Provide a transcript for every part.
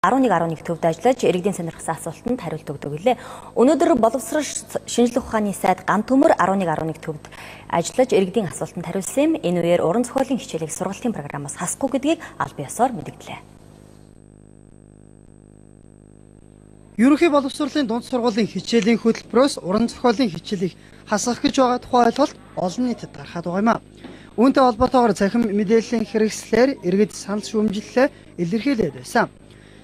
11 төвд ажиллаж иргэдийн сонирхсан асуултанд хариулт өгдөг гэлээ. Өнөөдөр боловсрол шинжлэх ухааны сайд Ган Төмөр 11 төвд ажиллаж иргэдийн асуултанд хариулсан юм. Энэ үеэр уран зохиолын хичээлийг сургалтын программаас хасахгүй гэдгийг аль бие ёсоор мэдгдлээ. Ерөнхий боловсролын дунд сургуулийн хичээлийн хөтөлбөрөөс уран зохиолын хичээлийг хасгах гэж байгаа тухай ойлголт олон нийтэд тархаад байгаа юм а. Үүнтэй холбоотойгоор цахим мэдээллийн хэрэгслээр иргэд санал шүүмжиллээ илэрхийлээд байсан.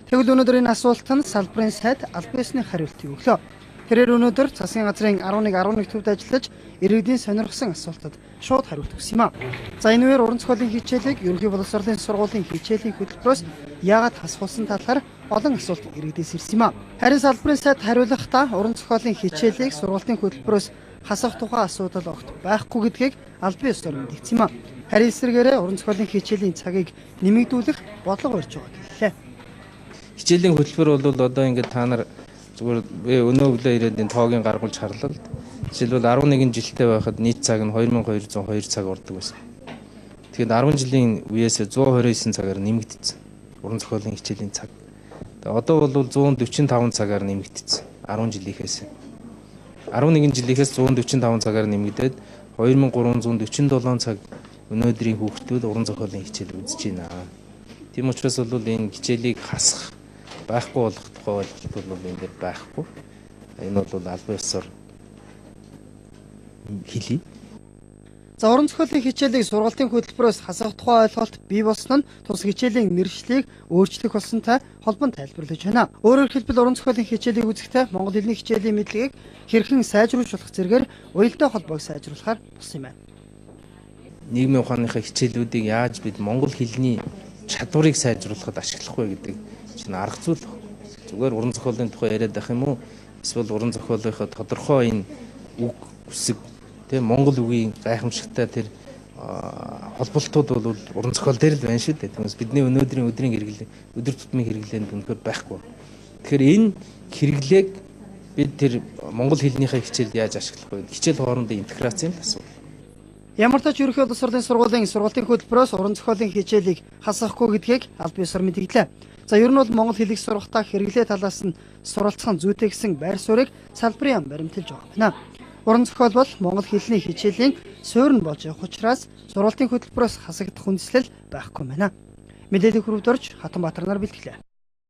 Тэгвэл өнөөдөр энэ асуултанд салбарын сайд аль биесний хариултыг өглөө. Тэрээр өнөөдөр засгийн газрын 11 төвд ажиллаж иргэдийн сонирхсан асуултад шууд хариулт өгсөн юм а. За энэ үеэр уран зохиолын хичээлийг ерөнхий боловсролын сургуулийн хичээлийн хөтөлбөрөөс яагаад хасгуулсан талаар олон асуулт иргэдээс ирсэн юм а. Харин салбарын сайд хариулахдаа уран зохиолын хичээлийг сургуулийн хөтөлбөрөөс хасах тухай асуудал огт байхгүй гэдгийг аль бие ёсоор мэдгдсэн юм а. Харин эсвэргээрээ уран зохиолын хичээлийн цагийг нэмэгдүүлэх бодлого барьж байгаа гэлээ. Хичээлийн хөтөлбөр бол одоо ингээд та нар зүгээр өнөө өглөө ирээд энэ тоогийн гаргуулж харлаа. Жишээлбэл 11 жилтэй байхад нийт цаг нь 2202 цаг ордог байсан. Тэгэхээр 10 жилийн үеэс 129 цагаар нэмэгдсэн. Уран зохиолын хичээлийн цаг. Одоо бол 145 цагаар нэмэгдсэн. 10 жилийнхээс. 11 жилийнхээс 145 цагаар нэмэгдээд 2347 цаг өнөөдрийн хүүхдүүд уран зохиолын хичээл үзэж байна. Тийм учраас бол энэ хичээлийг хасах байхгүй болох тухай ойлголт бол энэ дээр байхгүй. Энэ бол аль бие ёсоор хэлье. За уран зохиолын хичээлийг сургалтын хөтөлбөрөөс хасах тухай ойлголт бий болсон нь тус хичээлийн мэргэжлийг өөрчлөх болсонтой холбон тайлбарлаж байна. Өөрөөр хэлбэл уран зохиолын хичээлийг үзэхдээ монгол хэлний хичээлийн мэдлэгийг хэрхэн сайжруулж болох зэрэгээр уялдаа холбоог сайжруулахаар болсон юм байна. Нийгмийн ухааныхаа хичээлүүдийг яаж бид монгол хэлний чадварыг сайжруулахад ашиглах вэ гэдэг чинь арга зүйн зүгээр уран зохиолын тухай яриад байх юм уу? Эсвэл уран зохиолынхоо тодорхой энэ үг үсэг тийм монгол үгийн гайхамшигтай тэр холболтууд бол уран зохиол дээр л байна шүү дээ. Тэгмээс бидний өнөөдрийн өдөр тутмын хэрэглээнд үнэхээр байхгүй. Тэгэхээр энэ хэрэглээг бид тэр монгол хэлнийхээ хичээлд яаж ашиглах вэ? Хичээл хоорондын интеграцийн асуудал. Ямар ч ерөнхий боловсролын сургуулийн сургалтын хөтөлбөрөөс уран зохиолын хичээлийг хасахгүй гэдгийг аль бие ёсоор мэдгдлээ. За ер нь бол монгол хэлийг сурахдаа хэрэглээ талаас нь суралцсан зүйтэй гэсэн байр суурийг салбарын яам баримталж байгаа юм. Уран зохиол бол монгол хэлний хичээлийн суурь нь болж явах учраас сургалтын хөтөлбөрөөс хасагдах үндслэл байхгүй юм байна. Мэдээлэл хүргэвдэрч Хатанбаатар нар бэлтгэлээ.